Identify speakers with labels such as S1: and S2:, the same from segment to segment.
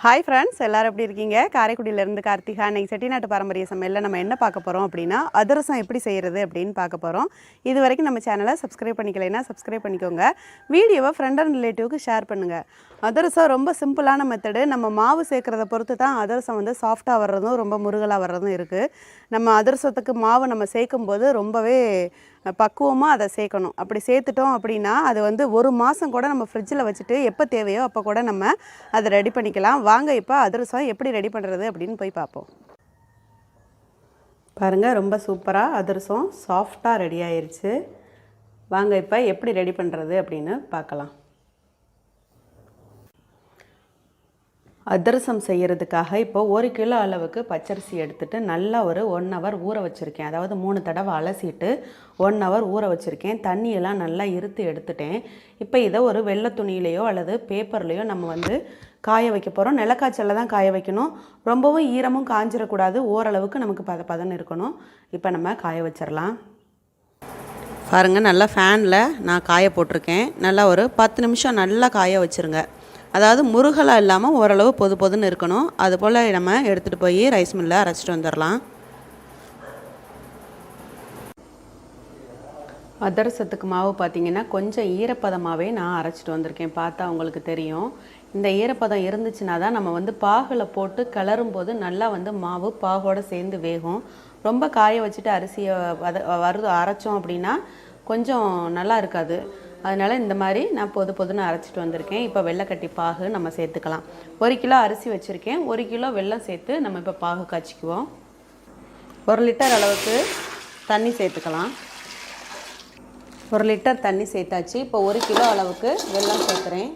S1: Hi friends, எல்லாரும் எப்படி இருக்கீங்க? காரைக்குடியில இருந்து கார்த்திகா. இன்னைக்கு செட்டிநாட்டு பாரம்பரிய சமையல்ல நம்ம என்ன பார்க்க போறோம் அப்படினா அதிரசம் எப்படி செய்யிறது அப்படினு பார்க்க போறோம். இதுவரைக்கும் நம்ம சேனலை சப்ஸ்கிரைப் பண்ணிக்கலைனா சப்ஸ்கிரைப் பண்ணிக்கோங்க. வீடியோவை friend and relative-க்கு ஷேர் பண்ணுங்க. அதிரசம் ரொம்ப சிம்பிளான மெத்தட். நம்ம மாவு சேர்க்கறத பொறுத்து தான் அதிரசம் வந்து சாஃப்ட்டா வர்றதும் ரொம்ப முருகலா வர்றதும் இருக்கு. நம்ம அதிரசத்துக்கு மாவு நம்ம சேர்க்கும்போது ரொம்பவே பக்குவமா அதை சேர்க்கணும். அப்படி சேர்த்துட்டோம் அப்படினா அது வந்து ஒரு மாசம் கூட நம்ம ஃப்ரிட்ஜில் வச்சுட்டு எப்போ தேவையோ அப்போ கூட நம்ம அதை ரெடி பண்ணிக்கலாம். வாங்க இப்போ அதிரசம் எப்படி ரெடி பண்ணுறது அப்படின்னு போய் பார்ப்போம். பாருங்கள், ரொம்ப சூப்பராக அதிரசம் சாஃப்டாக ரெடி ஆயிடுச்சு. வாங்க இப்போ எப்படி ரெடி பண்ணுறது அப்படின்னு பார்க்கலாம். அதிரசம் செய்கிறதுக்காக இப்போ 1 கிலோ அளவுக்கு பச்சரிசி எடுத்துகிட்டு நல்லா ஒரு 1 ஹவர் ஊற வச்சுருக்கேன். அதாவது 3 தடவை அலசிட்டு 1 ஹவர் ஊற வச்சுருக்கேன். தண்ணியெல்லாம் நல்லா இருத்து எடுத்துட்டேன். இப்போ இதை ஒரு வெள்ளை துணியிலையோ அல்லது பேப்பர்லேயோ நம்ம வந்து காய வைக்க போகிறோம். நிலக்காய்ச்சலில் தான் காய வைக்கணும். ரொம்பவும் ஈரமும் காஞ்சிடக்கூடாது. ஓரளவுக்கு நமக்கு பதம் இருக்கணும். இப்போ நம்ம காய வச்சிடலாம். பாருங்கள், நல்லா ஃபேனில் நான் காய போட்டிருக்கேன். நல்லா ஒரு 10 நிமிஷம் நல்லா காய வச்சுருங்க. அதாவது முருகலாக இல்லாமல் ஓரளவு பொதுன்னு இருக்கணும். அதுபோல் நம்ம எடுத்துகிட்டு போய் ரைஸ் மில்லில் அரைச்சிட்டு வந்துடலாம். அதிரசத்துக்கு மாவு பார்த்திங்கன்னா கொஞ்சம் ஈரப்பதமாகவே நான் அரைச்சிட்டு வந்திருக்கேன். பார்த்தா உங்களுக்கு தெரியும். இந்த ஈரப்பதம் இருந்துச்சுன்னா தான் நம்ம வந்து பாகில் போட்டு கிளறும் போது நல்லா வந்து மாவு பாகோடு சேர்ந்து வேகும். ரொம்ப காய வச்சுட்டு அரிசியை அரைச்சோம் அப்படின்னா கொஞ்சம் நல்லா இருக்காது. அதனால் இந்த மாதிரி நான் பொதுன்னு அரைச்சிட்டு வந்திருக்கேன். இப்போ வெள்ளைக்கட்டி பாகு நம்ம சேர்த்துக்கலாம். 1 கிலோ அரிசி வச்சுருக்கேன். 1 கிலோ வெல்லம் சேர்த்து நம்ம இப்போ பாகு காய்ச்சிக்குவோம். 1 லிட்டர் அளவுக்கு தண்ணி சேர்த்துக்கலாம். 1 லிட்டர் தண்ணி சேர்த்தாச்சு. இப்போ 1 கிலோ அளவுக்கு வெல்லம் சேர்க்குறேன்.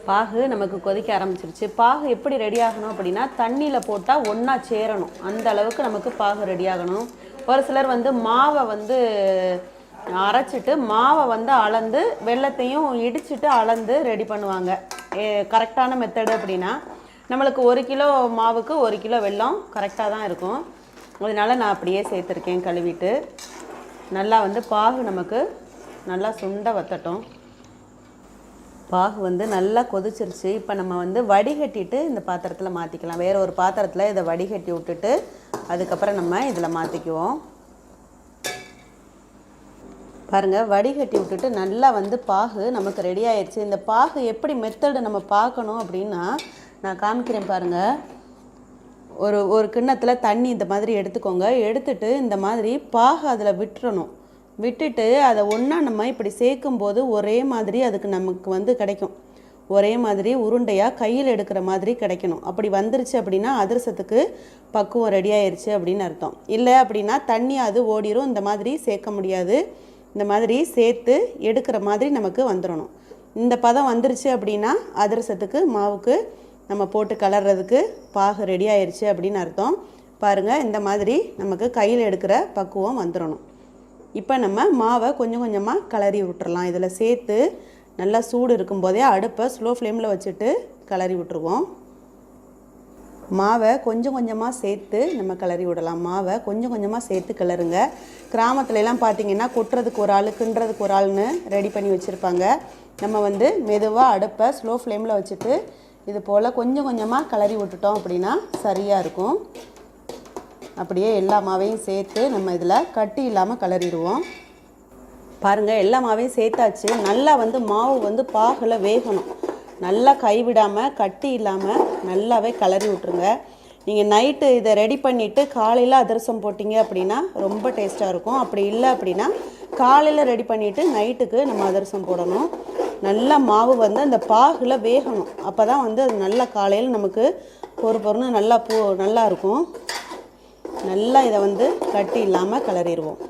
S1: பாகு நமக்கு கொதிக்க ஆரம்பிச்சிருச்சு. பாகு எப்படி ரெடி ஆகணும் அப்படின்னா தண்ணியில் போட்டால் ஒன்றா சேரணும். அந்த அளவுக்கு நமக்கு பாகு ரெடி ஆகணும். ஒரு சிலர் வந்து மாவை வந்து அரைச்சிட்டு மாவை வந்து அளந்து வெல்லத்தையும் இடிச்சிட்டு அளந்து ரெடி பண்ணுவாங்க. கரெக்டான மெத்தடு அப்படின்னா நம்மளுக்கு 1 கிலோ மாவுக்கு 1 கிலோ வெல்லம் கரெக்டாக தான் இருக்கும். அதனால் நான் அப்படியே சேர்த்துருக்கேன். கழுவிட்டு நல்லா வந்து பாகு நமக்கு நல்லா சுண்ட வத்தட்டும். பாகு வந்து நல்லா கொதிச்சிருச்சு. இப்போ நம்ம வந்து வடிகட்டிட்டு இந்த பாத்திரத்தில் மாற்றிக்கலாம். வேறு ஒரு பாத்திரத்தில் இதை வடிகட்டி விட்டுட்டு அதுக்கப்புறம் நம்ம இதில் மாற்றிக்குவோம். பாருங்கள், வடிகட்டி விட்டுட்டு நல்லா வந்து பாகு நமக்கு ரெடி ஆயிடுச்சு. இந்த பாகு எப்படி மெத்தடு நம்ம பார்க்கணும் அப்படின்னா நான் காமிக்கிறேன் பாருங்கள். ஒரு கிண்ணத்தில் தண்ணி இந்த மாதிரி எடுத்துக்கோங்க. எடுத்துட்டு இந்த மாதிரி பாகு அதில் விட்டுறணும். விட்டுட்டு அதை ஒன்றா நம்ம இப்படி சேர்க்கும்போது ஒரே மாதிரி அதுக்கு நமக்கு வந்து கிடைக்கும். ஒரே மாதிரி உருண்டையாக கையில் எடுக்கிற மாதிரி கிடைக்கணும். அப்படி வந்துருச்சு அப்படின்னா அதிரசத்துக்கு பக்குவம் ரெடி ஆயிடுச்சு அப்படின்னு அர்த்தம். இல்லை அப்படின்னா தண்ணி அது ஓடிரும். இந்த மாதிரி சேர்க்க முடியாது. இந்த மாதிரி சேர்த்து எடுக்கிற மாதிரி நமக்கு வந்துடணும். இந்த பதம் வந்துருச்சு அப்படின்னா அதிரசத்துக்கு மாவுக்கு நம்ம போட்டு கலர்றதுக்கு பாகு ரெடி ஆயிடுச்சு அப்படின்னு அர்த்தம். பாருங்கள், இந்த மாதிரி நமக்கு கையில் எடுக்கிற பக்குவம் வந்துடணும். இப்போ நம்ம மாவை கொஞ்சம் கொஞ்சமாக கிளறி விட்டுறலாம். இதில் சேர்த்து நல்லா சூடு இருக்கும்போதே அடுப்பை ஸ்லோ ஃப்ளேமில் வச்சுட்டு கிளறி விட்டுருவோம். மாவை கொஞ்சம் கொஞ்சமாக சேர்த்து நம்ம கிளறி விடலாம். மாவை கொஞ்சம் கொஞ்சமாக சேர்த்து கிளறுங்க. கிராமத்துலலாம் பார்த்திங்கன்னா கொட்டுறதுக்கு ஒரு ஆள் கிண்டுறதுக்கு ஒரு ஆள்னு ரெடி பண்ணி வச்சுருப்பாங்க. நம்ம வந்து மெதுவாக அடுப்பை ஸ்லோ ஃப்ளேமில் வச்சுட்டு இது போல் கொஞ்சம் கொஞ்சமாக கிளறி விட்டுட்டோம் அப்படின்னா சரியாக இருக்கும். அப்படியே எல்லா மாவையும் சேர்த்து நம்ம இதில் கட்டி இல்லாமல் கிளறிடுவோம். பாருங்கள், எல்லா மாவையும் சேர்த்தாச்சு. நல்லா வந்து மாவு வந்து பாகில் வேகணும். நல்லா கைவிடாமல் கட்டி இல்லாமல் நல்லாவே கிளறி விட்ருங்க. நீங்கள் நைட்டு இதை ரெடி பண்ணிவிட்டு காலையில் அதிரசம் போட்டிங்க அப்படின்னா ரொம்ப டேஸ்ட்டாக இருக்கும். அப்படி இல்லை அப்படின்னா காலையில் ரெடி பண்ணிவிட்டு நைட்டுக்கு நம்ம அதிரசம் போடணும். நல்லா மாவு வந்து அந்த பாகில் வேகணும். அப்போ தான் வந்து அது நல்லா காலையில் நமக்கு பொறுன்னு நல்லா இருக்கும். நல்லா இதை வந்து கட்டி இல்லாமல் கிளறிடுவோம்.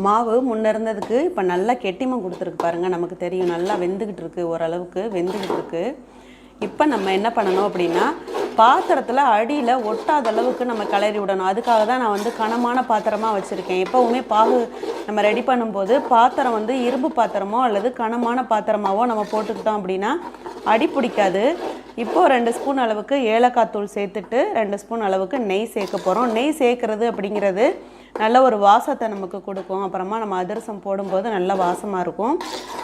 S1: மாவு முன்ன இருந்ததுக்கு இப்போ நல்லா கெட்டிமம் கொடுத்துருக்கு பாருங்கள். நமக்கு தெரியும் நல்லா வெந்துக்கிட்டு இருக்குது. ஓரளவுக்கு வெந்துக்கிட்டு இருக்குது. இப்போ நம்ம என்ன பண்ணணும் அப்படின்னா பாத்திரத்தில் அடியில் ஒட்டாத அளவுக்கு நம்ம கிளறி விடணும். அதுக்காக தான் நான் வந்து கனமான பாத்திரமாக வச்சுருக்கேன். எப்போவுமே பாகு நம்ம ரெடி பண்ணும்போது பாத்திரம் வந்து இரும்பு பாத்திரமோ அல்லது கனமான பாத்திரமாவோ நம்ம போட்டுக்கிட்டோம் அப்படின்னா அடி பிடிக்காது. இப்போது 2 ஸ்பூன் அளவுக்கு ஏலக்காய் தூள் சேர்த்துட்டு 2 ஸ்பூன் அளவுக்கு நெய் சேர்க்க போகிறோம். நெய் சேர்க்குறது அப்படிங்கிறது நல்ல ஒரு வாசத்தை நமக்கு கொடுக்கும். அப்புறமா நம்ம அதிரசம் போடும்போது நல்ல வாசமாக இருக்கும்.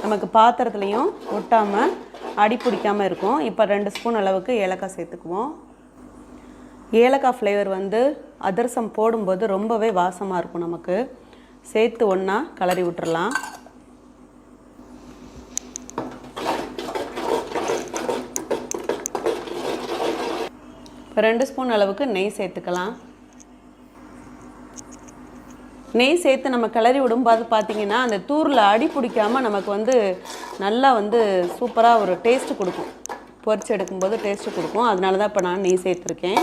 S1: நமக்கு பாத்திரத்துலேயும் ஒட்டாமல் அடி பிடிக்காமல் இருக்கும். இப்போ 2 ஸ்பூன் அளவுக்கு ஏலக்காய் சேர்த்துக்குவோம். ஏலக்காய் ஃப்ளேவர் வந்து அதிரசம் போடும்போது ரொம்பவே வாசமாக இருக்கும். நமக்கு சேர்த்து ஒன்றா கிளறி விட்டுறலாம். இப்போ 2 ஸ்பூன் அளவுக்கு நெய் சேர்த்துக்கலாம். நெய் சேர்த்து நம்ம கிளறி விடும்போது பார்த்திங்கன்னா அந்த தூரில் அடி பிடிக்காமல் நமக்கு வந்து நல்லா வந்து சூப்பராக ஒரு டேஸ்ட்டு கொடுக்கும். பொரிச்சு எடுக்கும்போது டேஸ்ட்டு கொடுக்கும். அதனால தான் இப்போ நான் நெய் சேர்த்துருக்கேன்.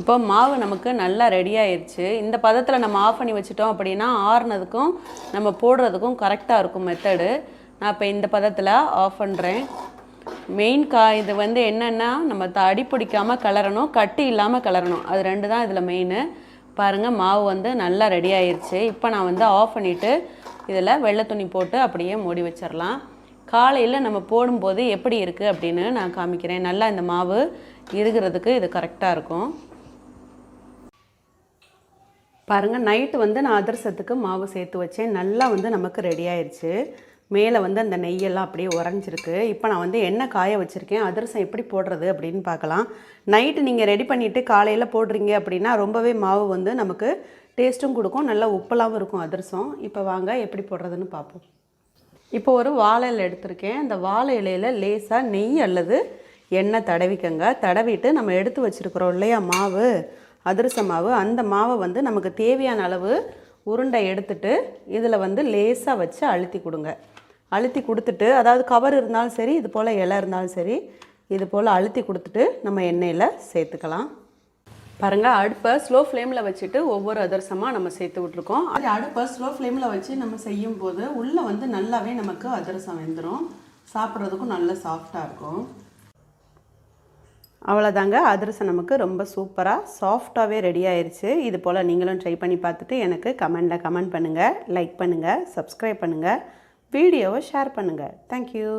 S1: இப்போ மாவு நமக்கு நல்லா ரெடி ஆயிடுச்சு. இந்த பதத்தில் நம்ம ஆஃப் பண்ணி வச்சுட்டோம் அப்படின்னா ஆறுனதுக்கும் நம்ம போடுறதுக்கும் கரெக்டாக இருக்கும் மெத்தடு. நான் இப்போ இந்த பதத்தில் ஆஃப் பண்ணுறேன். மெயின் இது வந்து என்னென்னா நம்ம அடி பிடிக்காமல் கிளறணும், கட்டி இல்லாமல் கிளறணும். அது 2 தான் இதில் மெயின். பாருங்கள் மாவு வந்து நல்லா ரெடி ஆயிடுச்சு. இப்போ நான் வந்து ஆஃப் பண்ணிவிட்டு இதில் வெள்ளை துணி போட்டு அப்படியே மூடி வச்சிடலாம். காலையில் நம்ம போடும்போது எப்படி இருக்குது அப்படின்னு நான் காமிக்கிறேன். நல்லா இந்த மாவு இருக்கிறதுக்கு இது கரெக்டாக இருக்கும். பாருங்கள் நைட்டு வந்து நான் அதிரசத்துக்கு மாவு சேர்த்து வச்சேன். நல்லா வந்து நமக்கு ரெடி ஆயிடுச்சு. மேலே வந்து அந்த நெய்யெல்லாம் அப்படியே உறைஞ்சிருக்கு. இப்போ நான் வந்து எண்ணெய் காய வச்சுருக்கேன். அதிரசம் எப்படி போடுறது அப்படின்னு பார்க்கலாம். நைட்டு நீங்கள் ரெடி பண்ணிவிட்டு காலையில் போடுறீங்க அப்படின்னா ரொம்பவே மாவு வந்து நமக்கு டேஸ்ட்டும் கொடுக்கும், நல்லா உப்பலாகவும் இருக்கும் அதிரசம். இப்போ வாங்க எப்படி போடுறதுன்னு பார்ப்போம். இப்போ ஒரு வாழை இலை எடுத்திருக்கேன். அந்த வாழை இலையில் லேசாக நெய் அல்லது எண்ணெய் தடவிக்கங்க. தடவிட்டு நம்ம எடுத்து வச்சுருக்குறோம் இல்லையா மாவு, அதிரச மாவு, அந்த மாவை வந்து நமக்கு தேவையான அளவு உருண்டை எடுத்துட்டு இதில் வந்து லேசாக வச்சு அழுத்தி கொடுங்க. அழுத்தி கொடுத்துட்டு, அதாவது கவர் இருந்தாலும் சரி, இது போல் இலை இருந்தாலும் சரி, இது போல் அழுத்தி கொடுத்துட்டு நம்ம எண்ணெயில் சேர்த்துக்கலாம். பாருங்கள் அடுப்பை ஸ்லோ ஃப்ளேமில் வச்சுட்டு ஒவ்வொரு அதிரசமாக நம்ம சேர்த்து விட்ருக்கோம். அது அடுப்பை ஸ்லோ ஃப்ளேமில் வச்சு நம்ம செய்யும் போது உள்ளே வந்து நல்லாவே நமக்கு அதிரசம் வெந்துடும். சாப்பிட்றதுக்கும் நல்ல சாஃப்டாக இருக்கும். அவ்வளோதாங்க, அதிரசம் நமக்கு ரொம்ப சூப்பராக சாஃப்டாகவே ரெடி ஆயிடுச்சு. இது போல் நீங்களும் ட்ரை பண்ணி பார்த்துட்டு எனக்கு கமெண்டில் கமெண்ட் பண்ணுங்கள், லைக் பண்ணுங்கள், சப்ஸ்கிரைப் பண்ணுங்கள், வீடியோவை ஷேர் பண்ணுங்கள். தேங்க்யூ.